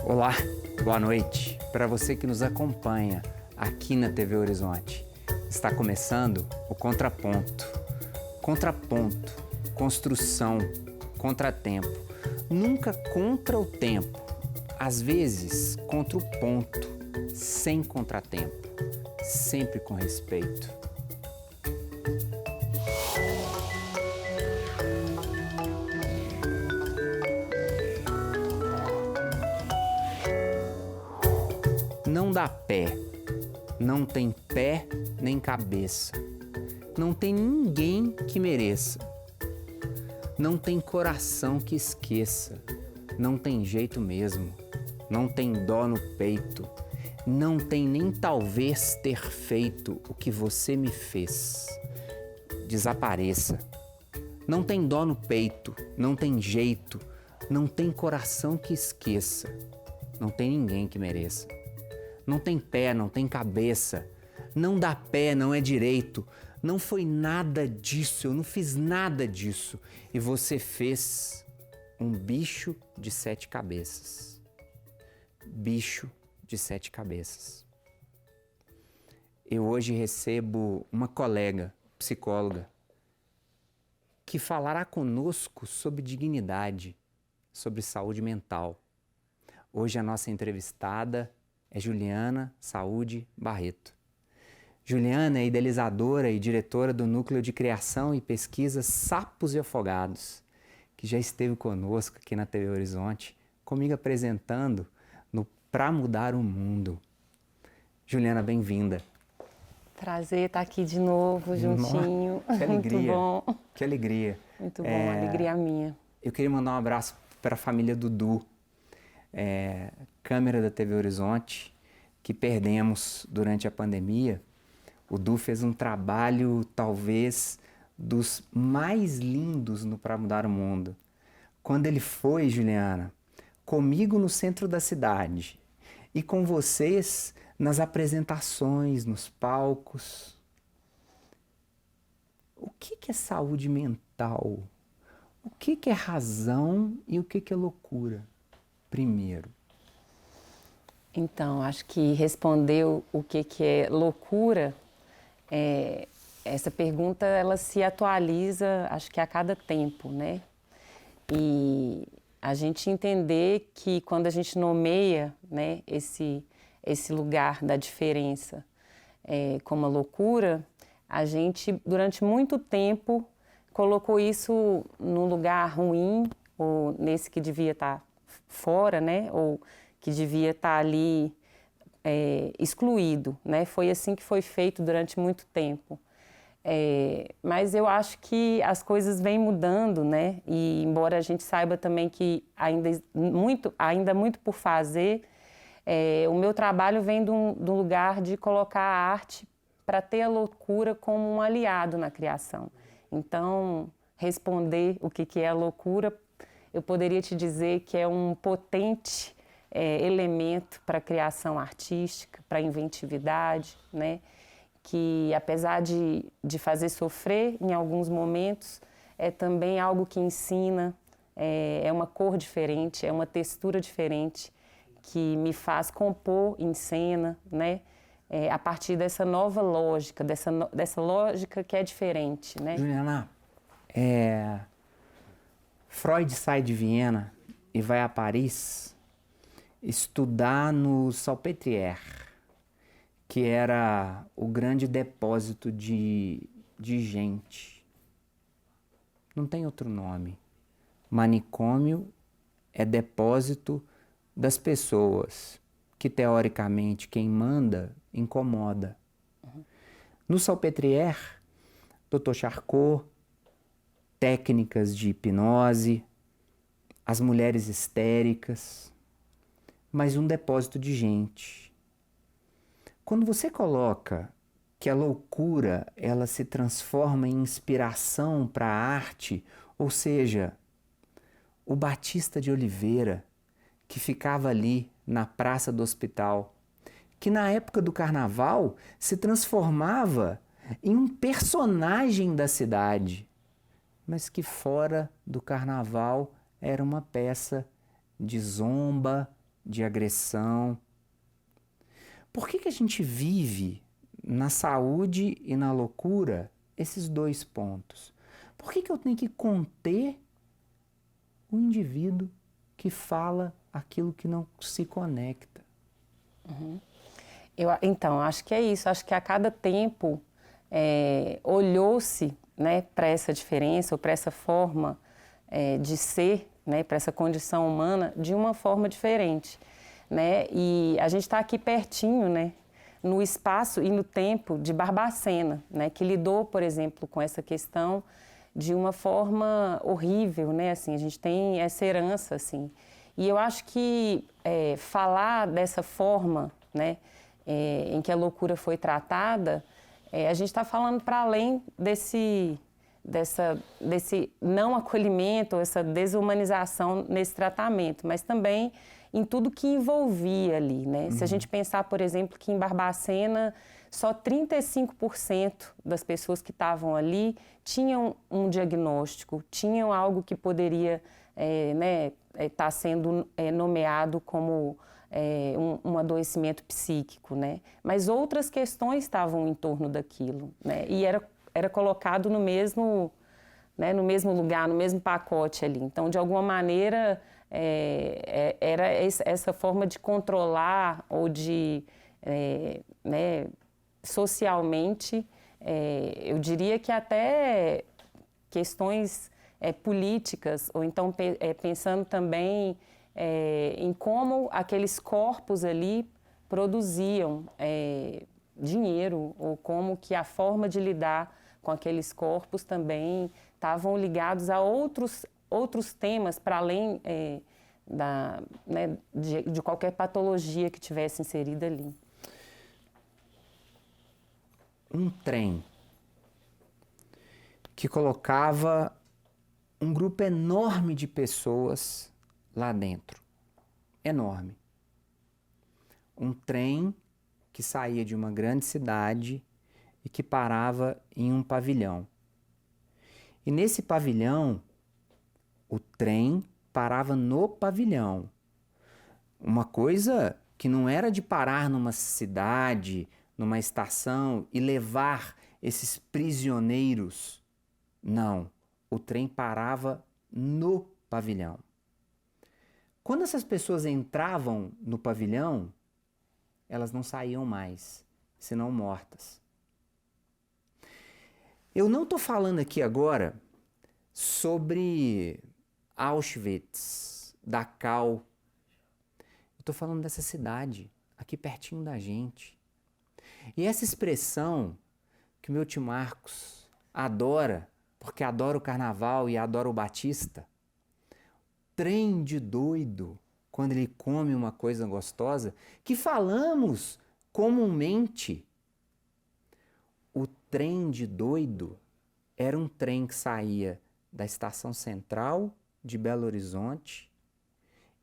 Olá, boa noite. Para você que nos acompanha aqui na TV Horizonte, está começando o Contraponto. Contraponto, construção, contratempo. Nunca contra o tempo, às vezes contra o ponto, sem contratempo, sempre com respeito. Não dá pé, não tem pé nem cabeça, não tem ninguém que mereça, não tem coração que esqueça, não tem jeito mesmo, não tem dó no peito, não tem nem talvez ter feito o que você me fez. Desapareça. Não tem dó no peito, não tem jeito, não tem coração que esqueça, não tem ninguém que mereça. Não tem pé, não tem cabeça, não dá pé, não é direito, não foi nada disso, eu não fiz nada disso. E você fez um bicho de 7 cabeças. Bicho de 7 cabeças. Eu hoje recebo uma colega, psicóloga, que falará conosco sobre dignidade, sobre saúde mental. Hoje a nossa entrevistada é Juliana Saúde Barreto. Juliana é idealizadora e diretora do Núcleo de Criação e Pesquisa Sapos e Afogados, que já esteve conosco aqui na TV Horizonte, comigo apresentando no Pra Mudar o Mundo. Juliana, bem-vinda. Prazer estar aqui de novo, juntinho. Que alegria. Muito bom. Que alegria. Muito bom, alegria minha. Eu queria mandar um abraço para a família Dudu, câmera da TV Horizonte, que perdemos durante a pandemia. O Du fez um trabalho, talvez, dos mais lindos no Pra Mudar o Mundo. Quando ele foi, Juliana, comigo no centro da cidade e com vocês nas apresentações, nos palcos. O que é saúde mental? O que é razão e o que é loucura? Primeiro. Então, acho que responder o que é loucura, essa pergunta ela se atualiza, acho que a cada tempo, né? E a gente entender que quando a gente nomeia, né, esse lugar da diferença como a loucura, a gente durante muito tempo colocou isso num lugar ruim, ou nesse que devia estar fora, né? Ou que devia estar ali excluído, né? Foi assim que foi feito durante muito tempo. Mas eu acho que as coisas vêm mudando, né? E embora a gente saiba também que ainda muito por fazer, o meu trabalho vem de um lugar de colocar a arte para ter a loucura como um aliado na criação. Então, responder o que é a loucura, eu poderia te dizer que é um potente elemento para a criação artística, para a inventividade, né? Que apesar de fazer sofrer em alguns momentos, é também algo que ensina, é uma cor diferente, é uma textura diferente, que me faz compor em cena, né? A partir dessa nova lógica, dessa lógica que é diferente, né? Juliana, Freud sai de Viena e vai a Paris estudar no Salpêtrière, que era o grande depósito de gente. Não tem outro nome. Manicômio é depósito das pessoas, que teoricamente quem manda incomoda. No Salpêtrière, Dr. Charcot, técnicas de hipnose, as mulheres histéricas, mas um depósito de gente. Quando você coloca que a loucura ela se transforma em inspiração para a arte, ou seja, o Batista de Oliveira, que ficava ali na Praça do Hospital, que na época do carnaval se transformava em um personagem da cidade, mas que fora do carnaval era uma peça de zomba, de agressão. Por que a gente vive na saúde e na loucura esses dois pontos? Por que eu tenho que conter o indivíduo que fala aquilo que não se conecta? Então, acho que é isso. Acho que a cada tempo olhou-se, né, para essa diferença ou para essa forma de ser, né, para essa condição humana de uma forma diferente, né? E a gente está aqui pertinho, né, no espaço e no tempo de Barbacena, né, que lidou, por exemplo, com essa questão de uma forma horrível, né? Assim, a gente tem essa herança, assim. E eu acho que falar dessa forma, né, em que a loucura foi tratada, a gente está falando para além desse não acolhimento, essa desumanização nesse tratamento, mas também em tudo que envolvia ali, né? Se a gente pensar, por exemplo, que em Barbacena só 35% das pessoas que estavam ali tinham um diagnóstico, tinham algo que poderia estar sendo nomeado como um adoecimento psíquico, né? Mas outras questões estavam em torno daquilo, né? E era colocado no mesmo, né, no mesmo lugar, no mesmo pacote ali. Então, de alguma maneira, era essa forma de controlar ou de, né, socialmente, eu diria que até questões políticas, ou então pensando também em como aqueles corpos ali produziam dinheiro, ou como que a forma de lidar com aqueles corpos também estavam ligados a outros temas, para além né, de qualquer patologia que tivesse inserida ali. Um trem que colocava um grupo enorme de pessoas lá dentro. Enorme. Um trem que saía de uma grande cidade e que parava em um pavilhão. E nesse pavilhão, o trem parava no pavilhão. Uma coisa que não era de parar numa cidade, numa estação e levar esses prisioneiros. Não, o trem parava no pavilhão. Quando essas pessoas entravam no pavilhão, elas não saíam mais, senão mortas. Eu não estou falando aqui agora sobre Auschwitz, Dachau. Eu estou falando dessa cidade, aqui pertinho da gente. E essa expressão que o meu tio Marcos adora, porque adora o carnaval e adora o Batista, trem de doido, quando ele come uma coisa gostosa, que falamos comumente. O trem de doido era um trem que saía da estação central de Belo Horizonte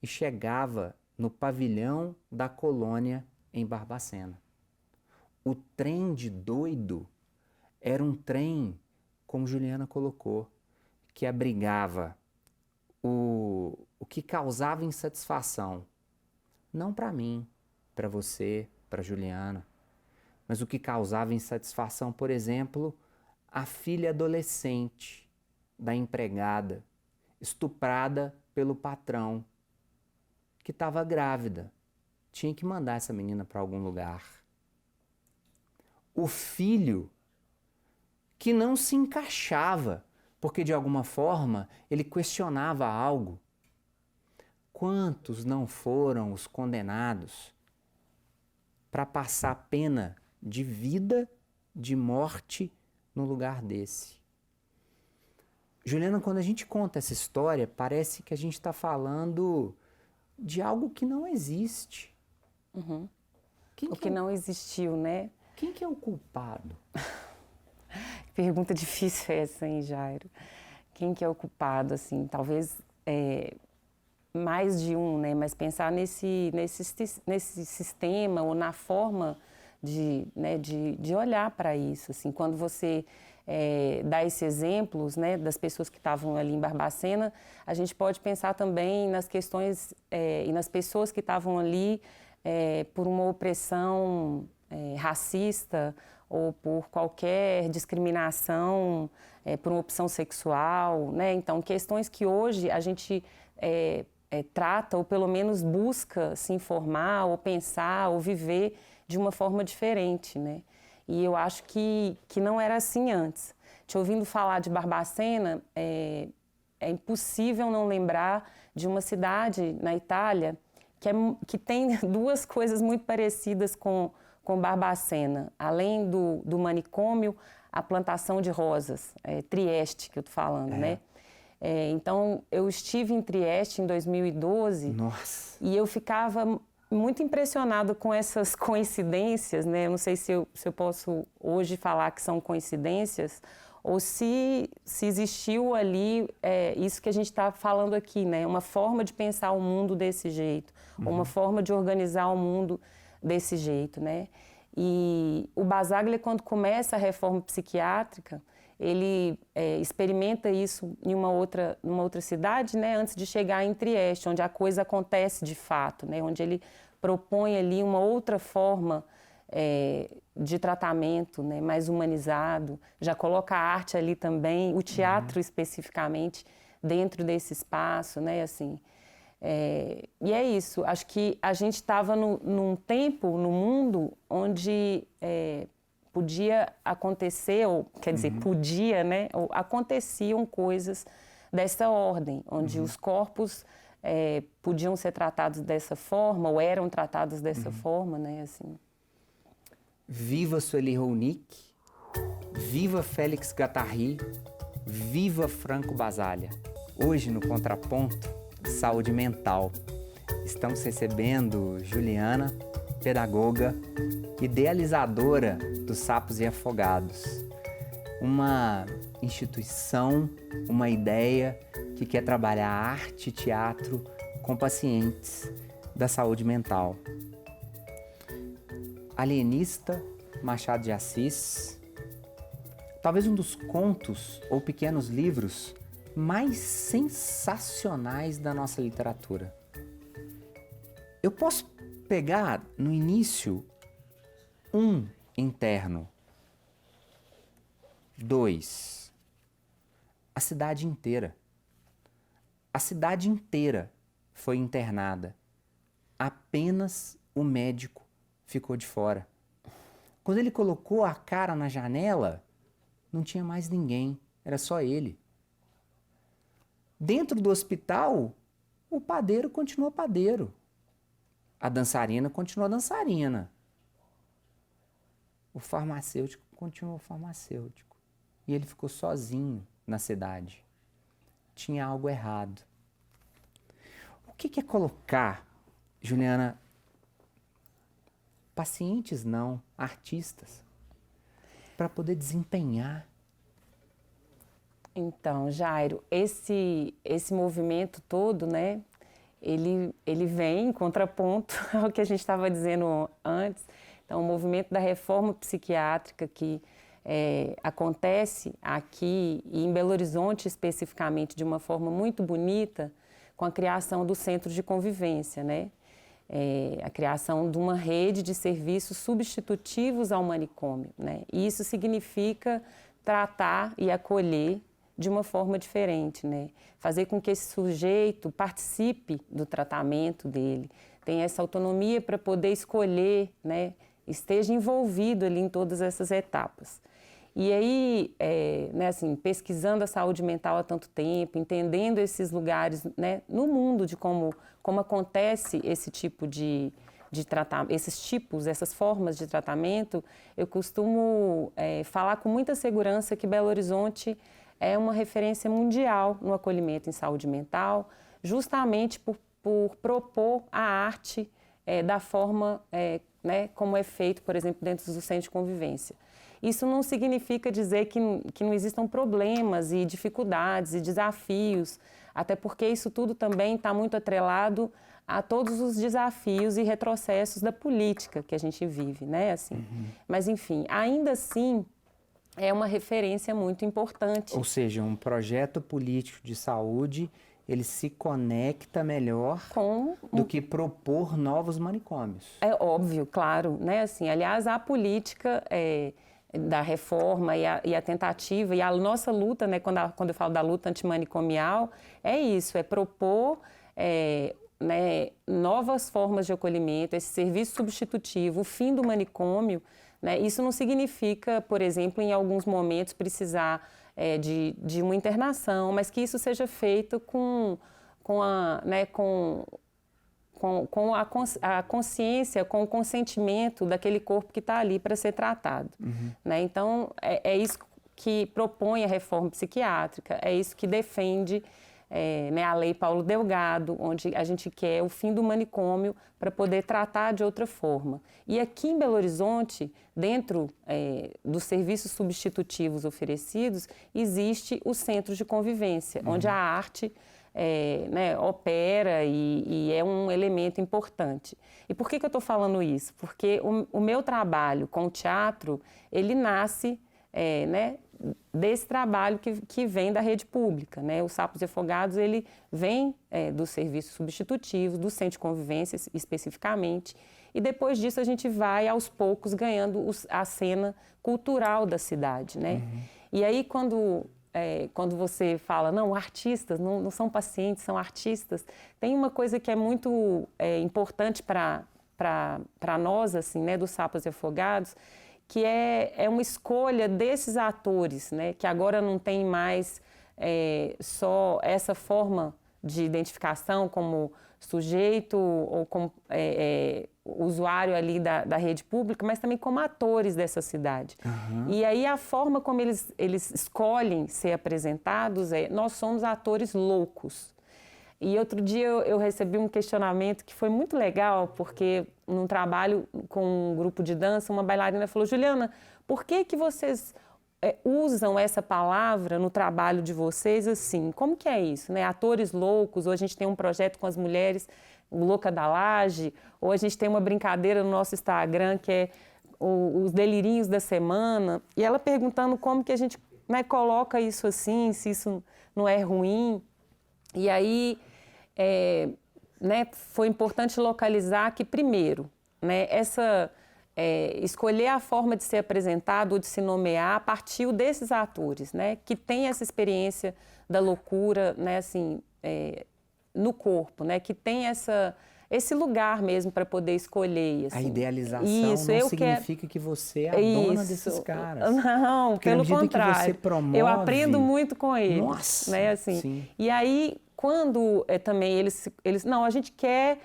e chegava no pavilhão da colônia em Barbacena. O trem de doido era um trem, como Juliana colocou, que abrigava o que causava insatisfação. Não para mim, para você, para Juliana, mas o que causava insatisfação, por exemplo, a filha adolescente da empregada, estuprada pelo patrão, que estava grávida. Tinha que mandar essa menina para algum lugar. O filho que não se encaixava, porque de alguma forma ele questionava algo. Quantos não foram os condenados para passar pena de vida, de morte no lugar desse? Juliana, quando a gente conta essa história, parece que a gente está falando de algo que não existe. Uhum. O que não existiu, né? Quem que é o culpado? Pergunta difícil essa, hein, Jairo? Quem que é o culpado, assim? Talvez mais de um, né? Mas pensar nesse sistema ou na forma de olhar para isso, assim. Quando você dar esses exemplos, né, das pessoas que estavam ali em Barbacena, a gente pode pensar também nas questões e nas pessoas que estavam ali por uma opressão racista ou por qualquer discriminação, por uma opção sexual, né? Então, questões que hoje a gente trata ou pelo menos busca se informar ou pensar ou viver de uma forma diferente, né? E eu acho que não era assim antes. Te ouvindo falar de Barbacena, é impossível não lembrar de uma cidade na Itália que tem duas coisas muito parecidas com Barbacena. Além do manicômio, a plantação de rosas, Trieste, que eu estou falando, né? Então, eu estive em Trieste em 2012. Nossa. E eu ficava muito impressionada com essas coincidências, né? Eu não sei se eu posso hoje falar que são coincidências ou se existiu ali isso que a gente está falando aqui, né? Uma forma de pensar o mundo desse jeito, uma forma de organizar o mundo desse jeito, né? E o Basaglia, quando começa a reforma psiquiátrica, ele experimenta isso em numa outra cidade, né, antes de chegar em Trieste, onde a coisa acontece de fato, né, onde ele propõe ali uma outra forma de tratamento, né, mais humanizado, já coloca a arte ali também, o teatro especificamente, dentro desse espaço, né, assim. E é isso, acho que a gente estava num tempo, no mundo, onde podia acontecer, ou quer dizer, podia, né, ou aconteciam coisas dessa ordem, onde os corpos podiam ser tratados dessa forma, ou eram tratados dessa forma, né, assim. Viva Sueli Rounik, viva Félix Guattari, viva Franco Basaglia. Hoje, no Contraponto, Saúde Mental, estamos recebendo Juliana, pedagoga, idealizadora dos Sapos e Afogados, uma instituição, uma ideia que quer trabalhar arte e teatro com pacientes da saúde mental. Alienista, Machado de Assis, talvez um dos contos ou pequenos livros mais sensacionais da nossa literatura. Eu posso pegar no início interno, 2, a cidade inteira. A cidade inteira foi internada. Apenas o médico ficou de fora. Quando ele colocou a cara na janela, não tinha mais ninguém, era só ele. Dentro do hospital, o padeiro continua padeiro. A dançarina continua dançarina. O farmacêutico continua farmacêutico. E ele ficou sozinho na cidade. Tinha algo errado. O que é colocar, Juliana, pacientes não, artistas, para poder desempenhar? Então, Jairo, esse movimento todo, né, ele vem em contraponto ao que a gente estava dizendo antes. Então, o movimento da reforma psiquiátrica que acontece aqui e em Belo Horizonte especificamente de uma forma muito bonita com a criação do Centro de Convivência, né? A criação de uma rede de serviços substitutivos ao manicômio, né? E isso significa tratar e acolher de uma forma diferente, né? Fazer com que esse sujeito participe do tratamento dele, tenha essa autonomia para poder escolher, né? Esteja envolvido ali em todas essas etapas. E aí, né, assim, pesquisando a saúde mental há tanto tempo, entendendo esses lugares, né, no mundo de como acontece esse tipo de tratamento, essas formas de tratamento, eu costumo falar com muita segurança que Belo Horizonte é uma referência mundial no acolhimento em saúde mental, justamente por propor a arte da forma né, como é feito, por exemplo, dentro do centro de convivência. Isso não significa dizer que não existam problemas e dificuldades e desafios, até porque isso tudo também está muito atrelado a todos os desafios e retrocessos da política que a gente vive, né? Assim. Mas, enfim, ainda assim, é uma referência muito importante. Ou seja, um projeto político de saúde, ele se conecta melhor do que propor novos manicômios. É óbvio, claro, né? Assim, aliás, a política da reforma e a tentativa e a nossa luta, né? Quando eu falo da luta antimanicomial, é isso, é propor né, novas formas de acolhimento, esse serviço substitutivo, o fim do manicômio. Né? Isso não significa, por exemplo, em alguns momentos precisar de uma internação, mas que isso seja feito com a consciência, com o consentimento daquele corpo que está ali para ser tratado. Né? Então, é isso que propõe a reforma psiquiátrica, é isso que defende né, a Lei Paulo Delgado, onde a gente quer o fim do manicômio para poder tratar de outra forma. E aqui em Belo Horizonte, dentro dos serviços substitutivos oferecidos, existe o Centro de Convivência, onde a arte né, opera e é um elemento importante. E por que eu estou falando isso? Porque o meu trabalho com o teatro, ele nasce né, desse trabalho que vem da rede pública. Né? O Sapos e Afogados, ele vem dos serviços substitutivos, do Centro de Convivência especificamente, e depois disso a gente vai aos poucos ganhando a cena cultural da cidade. Né? E aí quando você fala, não, artistas não são pacientes, são artistas, tem uma coisa que é muito importante para nós, assim, né, dos Sapos e Afogados, que é uma escolha desses atores, né, que agora não tem mais só essa forma de identificação como sujeito ou como usuário ali da rede pública, mas também como atores dessa cidade. E aí a forma como eles escolhem ser apresentados nós somos atores loucos. E outro dia eu recebi um questionamento que foi muito legal, porque num trabalho com um grupo de dança, uma bailarina falou, Juliana, por que vocês usam essa palavra no trabalho de vocês assim? Como que é isso, né? Atores loucos, ou a gente tem um projeto com as mulheres, o Louca da Laje, ou a gente tem uma brincadeira no nosso Instagram que é os delirinhos da semana, e ela perguntando como que a gente, né, coloca isso assim, se isso não é ruim. E aí né, foi importante localizar que, primeiro, né, escolher a forma de ser apresentado ou de se nomear partiu desses atores, né, que têm essa experiência da loucura, né, assim, no corpo, né, que tem esse lugar mesmo para poder escolher. Assim. A idealização não significa que você é a dona desses caras. Não, porque pelo contrário. Que você promove... Eu aprendo muito com eles. Nossa! Né, assim. Sim. E aí, quando também eles... Não, a gente quer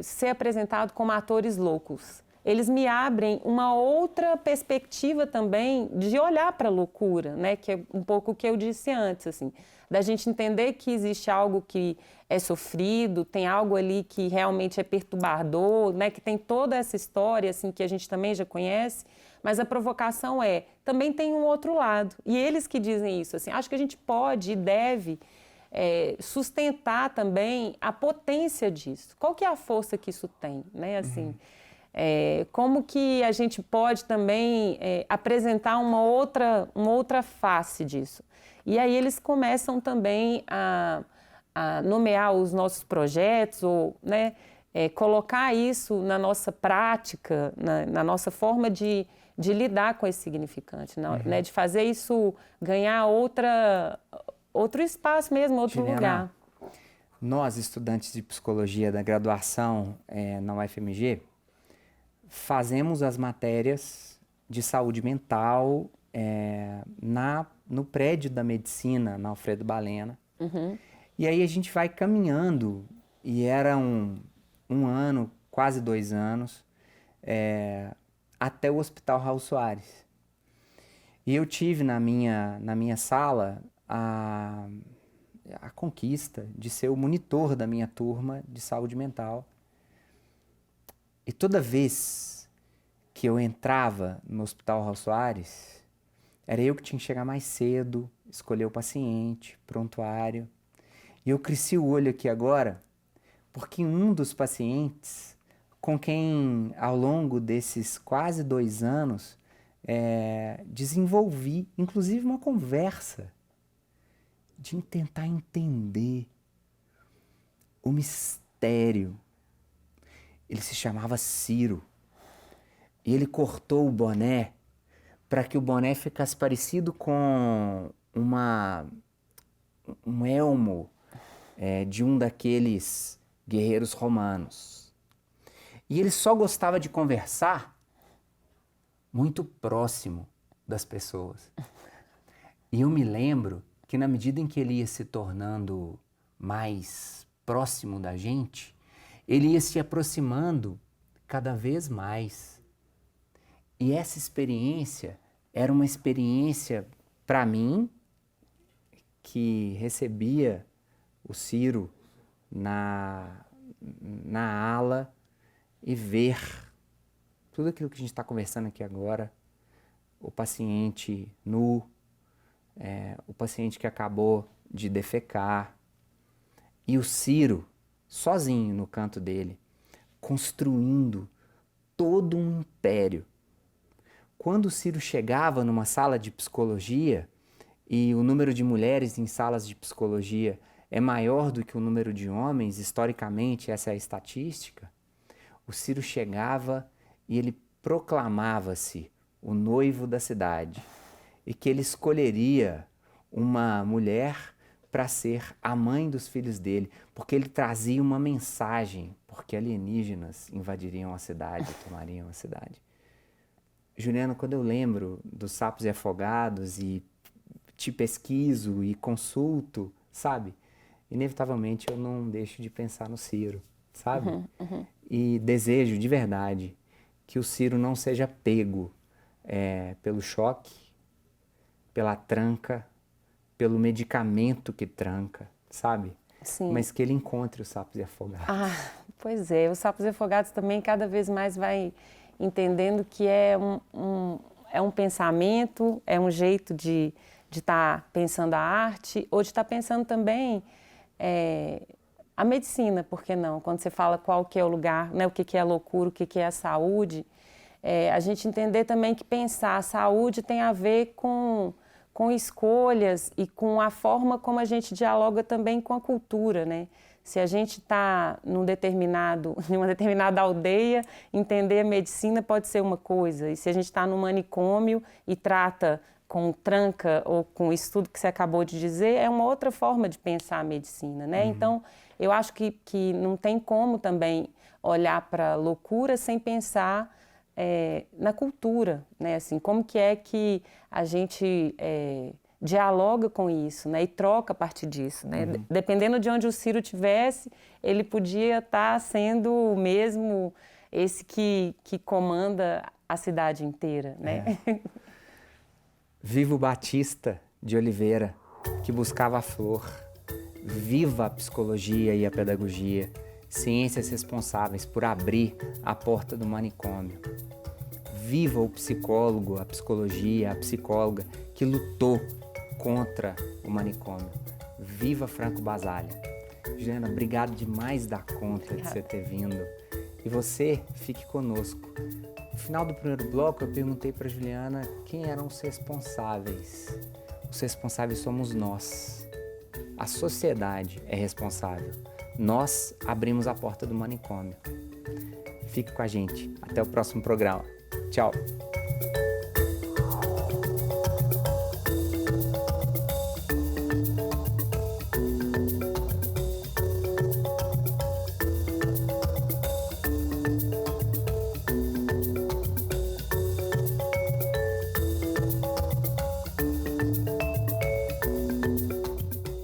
ser apresentado como atores loucos. Eles me abrem uma outra perspectiva também de olhar para a loucura, né? Que é um pouco o que eu disse antes, assim, da gente entender que existe algo que é sofrido, tem algo ali que realmente é perturbador, né? Que tem toda essa história assim, que a gente também já conhece, mas a provocação também tem um outro lado. E eles que dizem isso, assim, acho que a gente pode e deve sustentar também a potência disso. Qual que é a força que isso tem, né? Assim, como que a gente pode também apresentar uma outra face disso. E aí eles começam também a nomear os nossos projetos, ou né, colocar isso na nossa prática, na nossa forma de lidar com esse significante, né, de fazer isso ganhar outro espaço mesmo, outro lugar. Nós, estudantes de psicologia da graduação na UFMG, fazemos as matérias de saúde mental no prédio da medicina, na Alfredo Balena. E aí a gente vai caminhando, e era um ano, quase 2 anos, até o Hospital Raul Soares. E eu tive na minha sala a conquista de ser o monitor da minha turma de saúde mental. E toda vez que eu entrava no Hospital Raul Soares, era eu que tinha que chegar mais cedo, escolher o paciente, prontuário. E eu cresci o olho aqui agora, porque um dos pacientes, com quem ao longo desses quase 2 anos, desenvolvi, inclusive, uma conversa de tentar entender o mistério. Ele se chamava Ciro e ele cortou o boné para que o boné ficasse parecido com um elmo de um daqueles guerreiros romanos. E ele só gostava de conversar muito próximo das pessoas. E eu me lembro que na medida em que ele ia se tornando mais próximo da gente, ele ia se aproximando cada vez mais. E essa experiência era uma experiência, para mim, que recebia o Ciro na ala e ver tudo aquilo que a gente está conversando aqui agora, o paciente nu, o paciente que acabou de defecar, e o Ciro, sozinho no canto dele, construindo todo um império. Quando o Ciro chegava numa sala de psicologia, e o número de mulheres em salas de psicologia é maior do que o número de homens, historicamente essa é a estatística, o Ciro chegava e ele proclamava-se o noivo da cidade e que ele escolheria uma mulher para ser a mãe dos filhos dele, porque ele trazia uma mensagem, porque alienígenas invadiriam a cidade, tomariam a cidade. Juliana, quando eu lembro dos Sapos e Afogados e te pesquiso e consulto, sabe? Inevitavelmente eu não deixo de pensar no Ciro, sabe? E desejo de verdade que o Ciro não seja pego pelo choque, pela tranca, pelo medicamento que tranca, sabe? Sim. Mas que ele encontre os Sapos e Afogados. Pois é, os Sapos e Afogados também cada vez mais vai entendendo que é um pensamento, é um jeito de estar pensando a arte, ou de estar pensando também a medicina, por que não? Quando você fala qual que é o lugar, né, o que é a loucura, o que é a saúde, a gente entender também que pensar a saúde tem a ver com escolhas e com a forma como a gente dialoga também com a cultura, né? Se a gente está em uma determinada aldeia, entender a medicina pode ser uma coisa, e se a gente está num manicômio e trata com tranca ou com isso tudo que você acabou de dizer, é uma outra forma de pensar a medicina, né? Então, eu acho que não tem como também olhar para a loucura sem pensar na cultura, né? Assim, como que é que a gente dialoga com isso, né? E troca a partir disso, né? Dependendo de onde o Ciro estivesse, ele podia estar sendo mesmo esse que comanda a cidade inteira, né? Viva o Batista de Oliveira, que buscava a flor. Viva a psicologia e a pedagogia, ciências responsáveis por abrir a porta do manicômio. Viva o psicólogo, a psicologia, a psicóloga que lutou contra o manicômio. Viva Franco Basaglia. Juliana, obrigado demais da conta de você ter vindo. E você, fique conosco. No final do primeiro bloco, eu perguntei para Juliana quem eram os responsáveis. Os responsáveis somos nós. A sociedade é responsável. Nós abrimos a porta do manicômio. Fique com a gente. Até o próximo programa. Tchau.